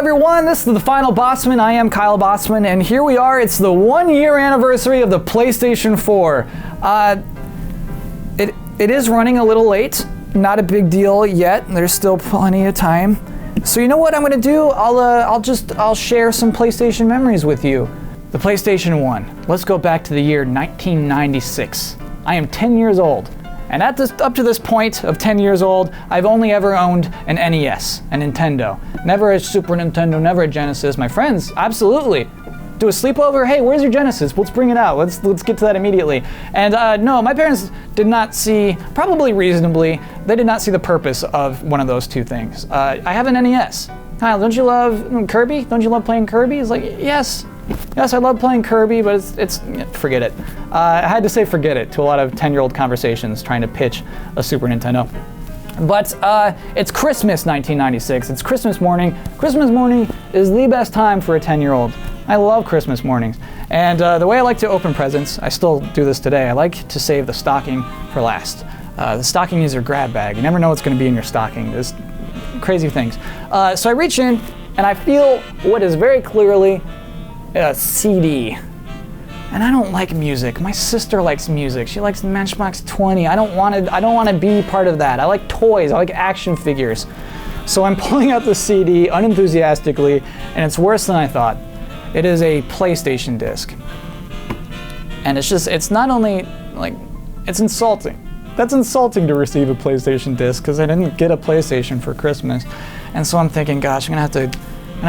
everyone, this is the final Bosman. I am Kyle Bosman, and here we are. It's the 1 year anniversary of the PlayStation 4. It is running a little late. Not a big deal yet. There's still plenty of time. So you know what I'm gonna do? I'll share some PlayStation memories with you. The PlayStation 1. Let's go back to the year 1996. I am 10 years old. And up to this point of 10 years old, I've only ever owned an NES, a Nintendo. Never a Super Nintendo, never a Genesis. My friends, absolutely. Do a sleepover, hey, where's your Genesis? Let's bring it out. Let's get to that immediately. And no, my parents did not see, probably reasonably, they did not see the purpose of one of those two things. I have an NES. Kyle, don't you love Kirby? Don't you love playing Kirby? It's like, yes, I love playing Kirby, but it's forget it. I had to say forget it to a lot of 10-year-old conversations trying to pitch a Super Nintendo. But it's Christmas 1996. It's Christmas morning. Christmas morning is the best time for a 10-year-old. I love Christmas mornings. And the way I like to open presents, I still do this today, I like to save the stocking for last. The stocking is your grab bag. You never know what's going to be in your stocking. There's crazy things. So I reach in and I feel what is very clearly a CD. And I don't like music. My sister likes music. She likes Matchbox 20. I don't want to be part of that. I like toys. I like action figures. So I'm pulling out the CD unenthusiastically, and it's worse than I thought. It is a PlayStation disc. And it's not only, like, it's insulting. That's insulting to receive a PlayStation disc because I didn't get a PlayStation for Christmas. And so I'm thinking, gosh, I'm gonna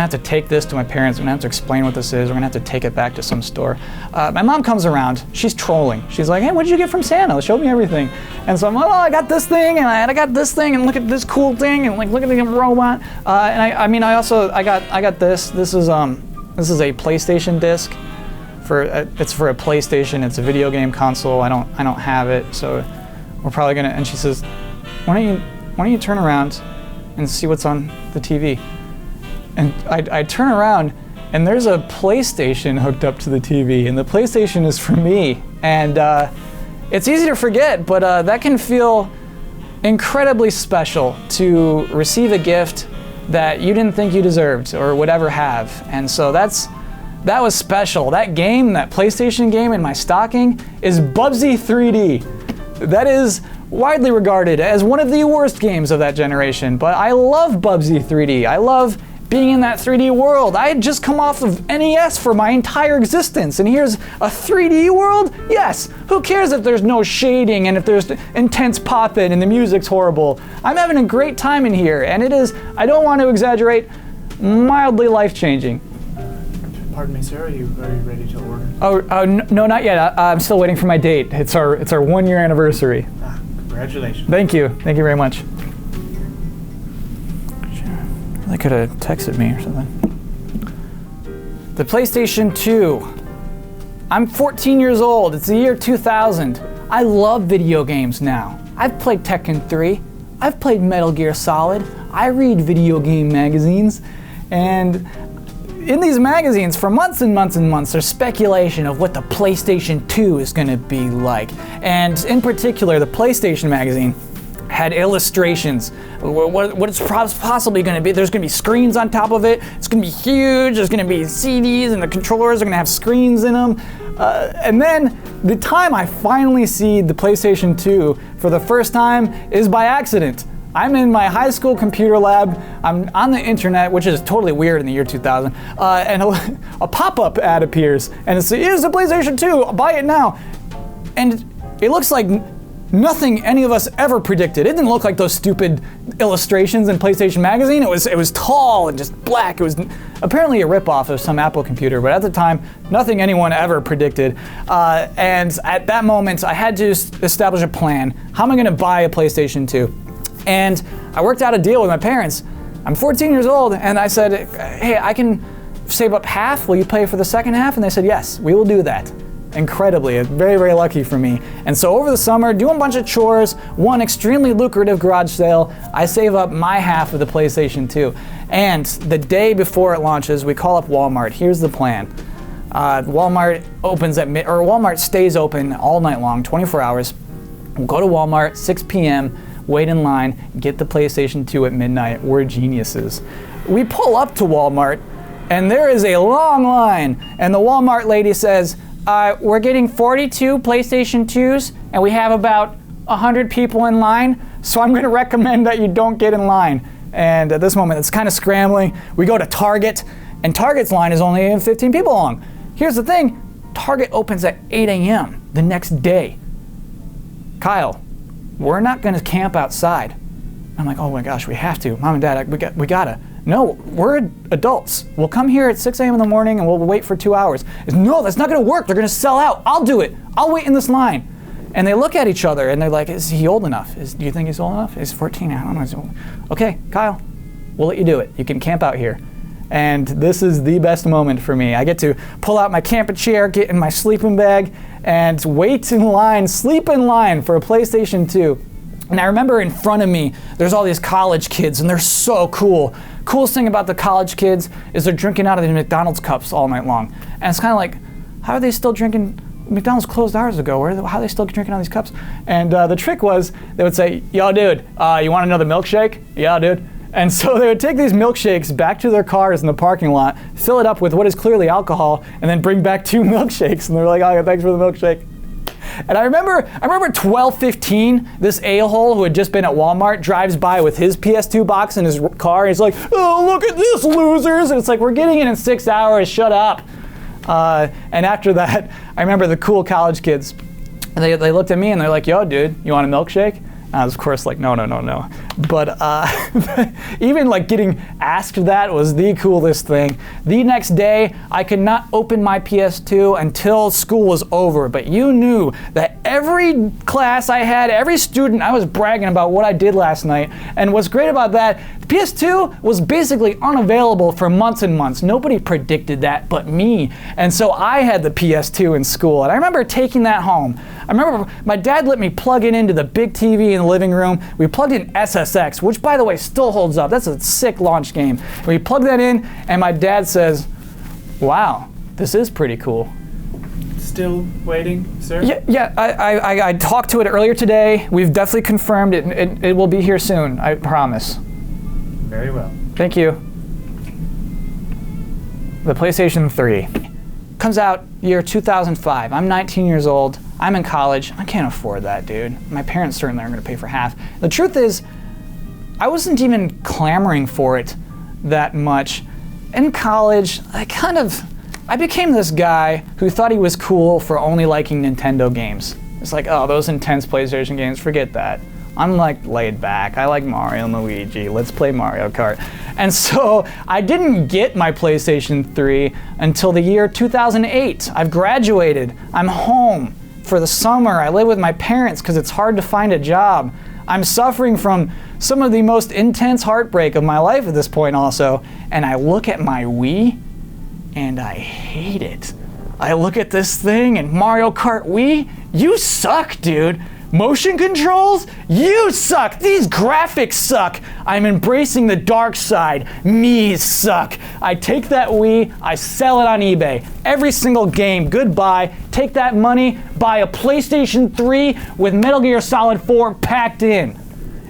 have to take this to my parents. I'm gonna have to explain what this is. We're gonna have to take it back to some store. My mom comes around. She's trolling. She's like, hey, what did you get from Santa? Show me everything. And so I'm like, oh, I got this thing, and I got this thing, and look at this cool thing, and like, look at the robot. And I got this. This is a PlayStation disc. It's for a PlayStation. It's a video game console. I don't have it, so we're probably gonna. And she says, why don't you turn around and see what's on the TV? And I turn around, and there's a PlayStation hooked up to the TV, and the PlayStation is for me. And it's easy to forget, but that can feel incredibly special to receive a gift that you didn't think you deserved or would ever have. And so that was special. That game, that PlayStation game in my stocking, is Bubsy 3D. That is widely regarded as one of the worst games of that generation, but I love Bubsy 3D. I love being in that 3D world. I had just come off of NES for my entire existence, and here's a 3D world? Yes! Who cares if there's no shading and if there's intense pop-in and the music's horrible? I'm having a great time in here, and it is, I don't want to exaggerate, mildly life-changing. Pardon me, sir, are you ready to order? No, not yet. I'm still waiting for my date. It's our 1 year anniversary. Congratulations. Thank you very much. They could have texted me or something. The PlayStation 2. I'm 14 years old. It's the year 2000. I love video games now. I've played Tekken 3. I've played Metal Gear Solid. I read video game magazines. And in these magazines, for months and months and months, there's speculation of what the PlayStation 2 is going to be like. And in particular, the PlayStation magazine had illustrations, what it's possibly going to be. There's going to be screens on top of it. It's going to be huge. There's going to be CDs, and the controllers are going to have screens in them. And then the time I finally see the PlayStation 2 for the first time is by accident. I'm in my high school computer lab. I'm on the internet, which is totally weird in the year 2000, and a pop-up ad appears, and it says, here's the PlayStation 2, buy it now. And it looks like nothing any of us ever predicted. It didn't look like those stupid illustrations in PlayStation Magazine. It was tall and just black. It was apparently a ripoff of some Apple computer, but at the time, nothing anyone ever predicted. And at that moment, I had to establish a plan. How am I going to buy a PlayStation 2? And I worked out a deal with my parents. I'm 14 years old, and I said, hey, I can save up half. Will you pay for the second half? And they said, yes, we will do that. Incredibly, very, very lucky for me. And so over the summer, doing a bunch of chores, one extremely lucrative garage sale, I save up my half of the PlayStation 2. And the day before it launches, we call up Walmart. Here's the plan. Walmart Walmart stays open all night long, 24 hours. We'll go to Walmart, 6 p.m., wait in line, get the PlayStation 2 at midnight. We're geniuses. we pull up to Walmart, and there is a long line, and the Walmart lady says, we're getting 42 PlayStation 2s, and we have about 100 people in line, so I'm going to recommend that you don't get in line. And at this moment, it's kind of scrambling. We go to Target, and Target's line is only 15 people long. Here's the thing, Target opens at 8 a.m. the next day. Kyle, we're not going to camp outside. I'm like, oh my gosh, we have to. Mom and Dad, we gotta. No, we're adults. We'll come here at 6 a.m. in the morning and we'll wait for 2 hours. No, that's not gonna work. They're gonna sell out. I'll do it. I'll wait in this line. And they look at each other and they're like, is he old enough? Do you think he's old enough? He's 14, I don't know. Okay, Kyle, we'll let you do it. You can camp out here. And this is the best moment for me. I get to pull out my camping chair, get in my sleeping bag, and wait in line, sleep in line for a PlayStation 2. And I remember in front of me, there's all these college kids, and they're so cool. Coolest thing about the college kids is they're drinking out of the McDonald's cups all night long. And it's kind of like, how are they still drinking? McDonald's closed hours ago. How are they still drinking out of these cups? And the trick was, they would say, yo, dude, you want another milkshake? Yeah, dude. And so they would take these milkshakes back to their cars in the parking lot, fill it up with what is clearly alcohol, and then bring back 2 milkshakes. And they're like, oh, thanks for the milkshake. And I remember 12:15, this a-hole who had just been at Walmart drives by with his PS2 box in his car. And he's like, oh, look at this, losers. And it's like, we're getting in 6 hours, shut up. And after that, I remember the cool college kids, and they looked at me and they're like, yo, dude, you want a milkshake? I was, of course, like, no. But even like getting asked that was the coolest thing. The next day, I could not open my PS2 until school was over. But you knew that every class I had, every student, I was bragging about what I did last night. And what's great about that, the PS2 was basically unavailable for months and months. Nobody predicted that but me. And so I had the PS2 in school. And I remember taking that home. I remember my dad let me plug it into the big TV in the living room. We plugged in SSX, which by the way still holds up. That's a sick launch game. We plugged that in and my dad says, wow, this is pretty cool. Still waiting, sir? Yeah, I talked to it earlier today. We've definitely confirmed it. It will be here soon, I promise. Very well. Thank you. The PlayStation 3 comes out year 2005. I'm 19 years old. I'm in college. I can't afford that, dude. My parents certainly aren't going to pay for half. The truth is, I wasn't even clamoring for it that much. In college, I became this guy who thought he was cool for only liking Nintendo games. It's like, oh, those intense PlayStation games, forget that. I'm like laid back. I like Mario and Luigi. Let's play Mario Kart. And so I didn't get my PlayStation 3 until the year 2008. I've graduated. I'm home for the summer. I live with my parents because it's hard to find a job. I'm suffering from some of the most intense heartbreak of my life at this point also. And I look at my Wii and I hate it. I look at this thing and Mario Kart Wii, you suck, dude. Motion controls? You suck! These graphics suck! I'm embracing the dark side. Me suck. I take that Wii, I sell it on eBay. Every single game, goodbye. Take that money, buy a PlayStation 3 with Metal Gear Solid 4 packed in.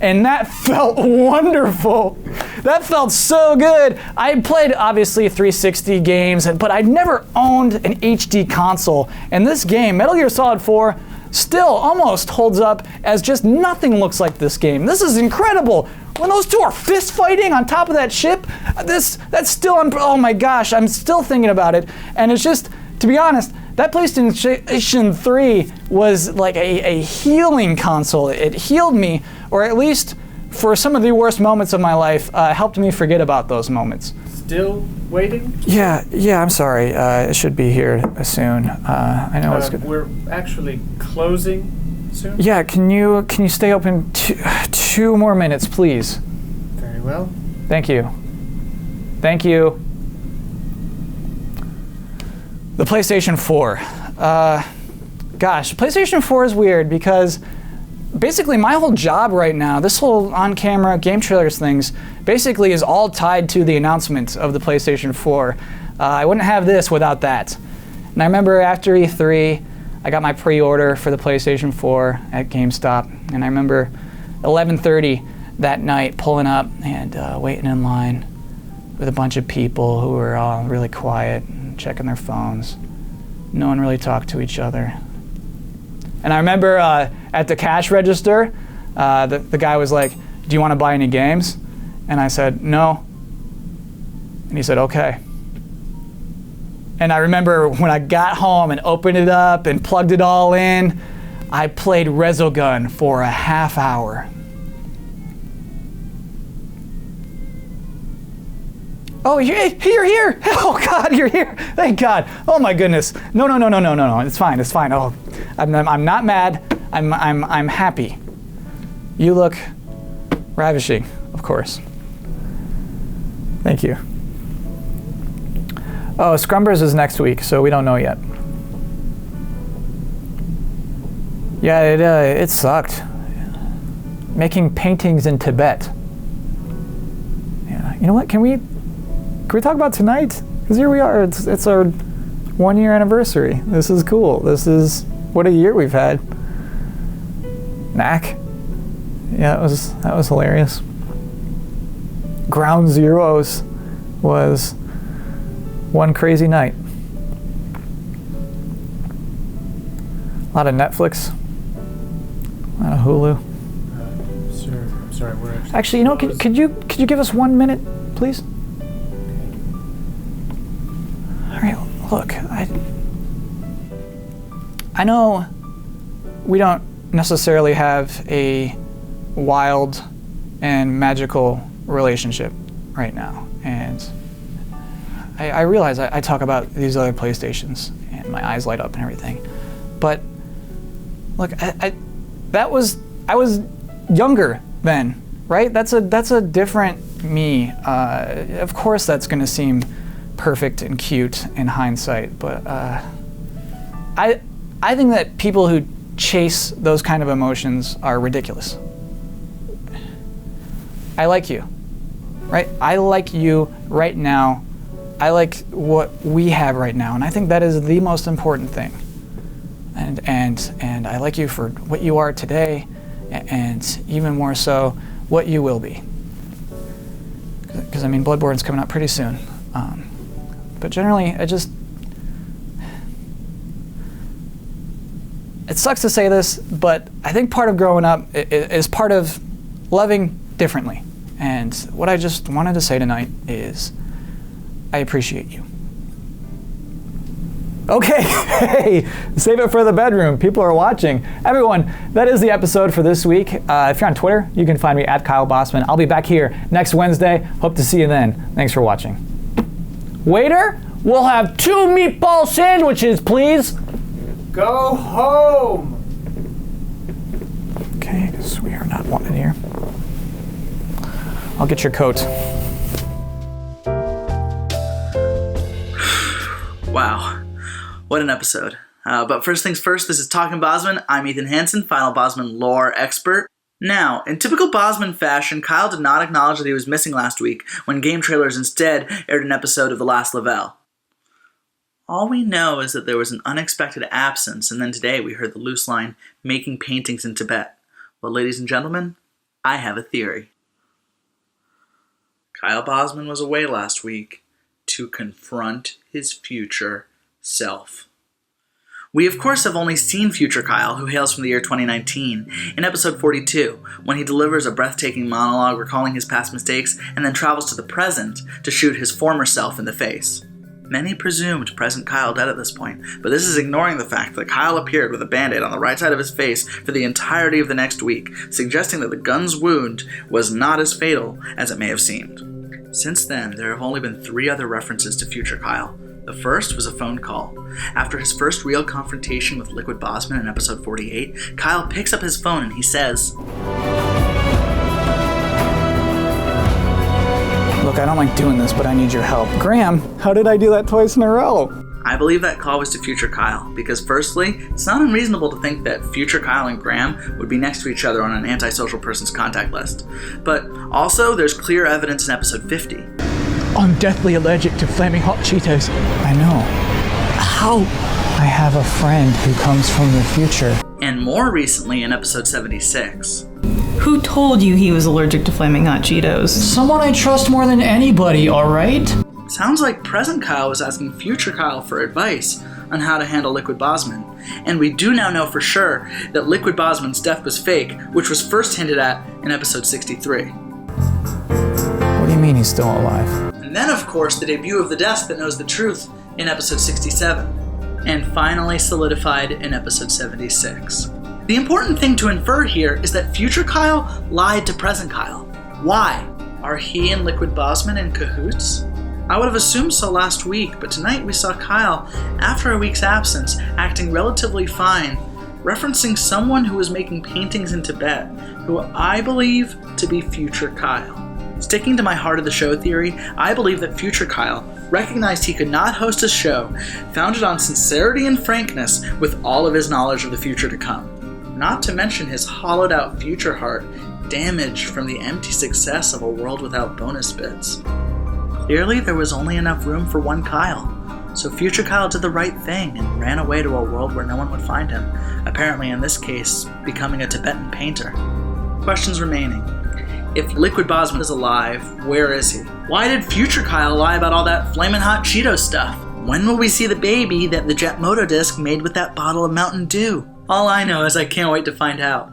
And that felt wonderful. That felt so good. I played obviously 360 games, but I'd never owned an HD console. And this game, Metal Gear Solid 4, still almost holds up as just nothing looks like this game. This is incredible. When those two are fist fighting on top of that ship, that's still, oh my gosh, I'm still thinking about it. And it's just, to be honest, that PlayStation 3 was like a healing console. It healed me, or at least for some of the worst moments of my life, helped me forget about those moments. Still waiting? Yeah, I'm sorry. It should be here soon. I know it's good. We're actually closing soon? Yeah, can you stay open 2 more minutes, please? Very well. Thank you. Thank you. The PlayStation 4. Gosh, PlayStation 4 is weird because basically my whole job right now, this whole on-camera GameTrailers things, basically is all tied to the announcement of the PlayStation 4. I wouldn't have this without that. And I remember after E3, I got my pre-order for the PlayStation 4 at GameStop, and I remember 11:30 that night pulling up and waiting in line. with a bunch of people who were all really quiet, checking their phones. No one really talked to each other. And I remember at the cash register, the guy was like, "Do you want to buy any games?" And I said, "No." And he said, "Okay." And I remember when I got home and opened it up and plugged it all in, I played Resogun for a half hour. Oh, you're here! Oh God, you're here! Thank God! Oh my goodness! No! It's fine. Oh, I'm not mad. I'm happy. You look ravishing, of course. Thank you. Oh, Scrumbers is next week, so we don't know yet. Yeah, it sucked. Making paintings in Tibet. Yeah, you know what? Can we talk about tonight? Because here we are. It's our 1 year anniversary. This is cool. This is what a year we've had. Knack. Yeah, that was hilarious. Ground Zeroes was one crazy night. A lot of Netflix. A lot of Hulu. Sir, I'm sorry, we're actually, you know, could you give us 1 minute, please? All right, look, I know we don't necessarily have a wild and magical relationship right now, and I realize I talk about these other PlayStations and my eyes light up and everything, but look, I was younger then, right? That's a different me. Of course, that's going to seem perfect and cute in hindsight, but I think that people who chase those kind of emotions are ridiculous. I like you, right? I like you right now. I like what we have right now, and I think that is the most important thing. And I like you for what you are today, and even more so, what you will be. Because I mean, Bloodborne's coming out pretty soon. But generally, it sucks to say this, but I think part of growing up is part of loving differently. And what I just wanted to say tonight is, I appreciate you. Okay, hey, save it for the bedroom. People are watching. Everyone, that is the episode for this week. If you're on Twitter, you can find me at Kyle Bosman. I'll be back here next Wednesday. Hope to see you then. Thanks for watching. Waiter, we'll have 2 meatball sandwiches, please. Go home! Okay, because we are not wanted here. I'll get your coat. Wow, what an episode. But first things first, this is Talking Bosman. I'm Ethan Hansen, final Bosman lore expert. Now, in typical Bosman fashion, Kyle did not acknowledge that he was missing last week when GameTrailers instead aired an episode of The Last Lavelle. All we know is that there was an unexpected absence, and then today we heard the loose line, making paintings in Tibet. Well, ladies and gentlemen, I have a theory. Kyle Bosman was away last week to confront his future self. We, of course, have only seen future Kyle, who hails from the year 2019, in episode 42, when he delivers a breathtaking monologue recalling his past mistakes and then travels to the present to shoot his former self in the face. Many presumed present Kyle dead at this point, but this is ignoring the fact that Kyle appeared with a band-aid on the right side of his face for the entirety of the next week, suggesting that the gun's wound was not as fatal as it may have seemed. Since then, there have only been 3 other references to future Kyle. The first was a phone call. After his first real confrontation with Liquid Bosman in episode 48, Kyle picks up his phone and he says, Look, I don't like doing this, but I need your help. Graham, how did I do that twice in a row? I believe that call was to future Kyle, because firstly, it's not unreasonable to think that future Kyle and Graham would be next to each other on an antisocial person's contact list. But also, there's clear evidence in episode 50. I'm deathly allergic to flaming hot Cheetos. I know. How? I have a friend who comes from the future. And more recently in episode 76. Who told you he was allergic to flaming hot Cheetos? Someone I trust more than anybody, alright? Sounds like present Kyle was asking future Kyle for advice on how to handle Liquid Bosman. And we do now know for sure that Liquid Bosman's death was fake, which was first hinted at in episode 63. What do you mean he's still alive? And then, of course, the debut of the desk that knows the truth in episode 67. And finally solidified in episode 76. The important thing to infer here is that future Kyle lied to present Kyle. Why? Are he and Liquid Bosman in cahoots? I would have assumed so last week, but tonight we saw Kyle, after a week's absence, acting relatively fine, referencing someone who was making paintings in Tibet, who I believe to be future Kyle. Sticking to my heart of the show theory, I believe that future Kyle recognized he could not host a show founded on sincerity and frankness with all of his knowledge of the future to come. Not to mention his hollowed out future heart, damaged from the empty success of a world without bonus bits. Clearly, there was only enough room for one Kyle, so future Kyle did the right thing and ran away to a world where no one would find him, apparently in this case, becoming a Tibetan painter. Questions remaining. If Liquid Bosman is alive, where is he? Why did future Kyle lie about all that flamin' hot Cheeto stuff? When will we see the baby that the Jet Moto disc made with that bottle of Mountain Dew? All I know is I can't wait to find out.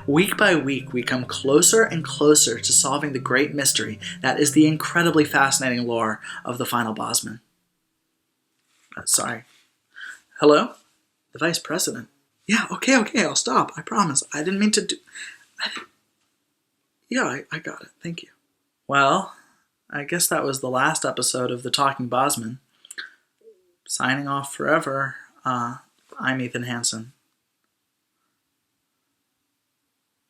Week by week, we come closer and closer to solving the great mystery that is the incredibly fascinating lore of the final Bosman. Sorry. Hello? The Vice President. Yeah, okay, I'll stop. I promise. I didn't mean to do... Yeah, I got it. Thank you. Well, I guess that was the last episode of The Talking Bosman. Signing off forever, I'm Ethan Hansen.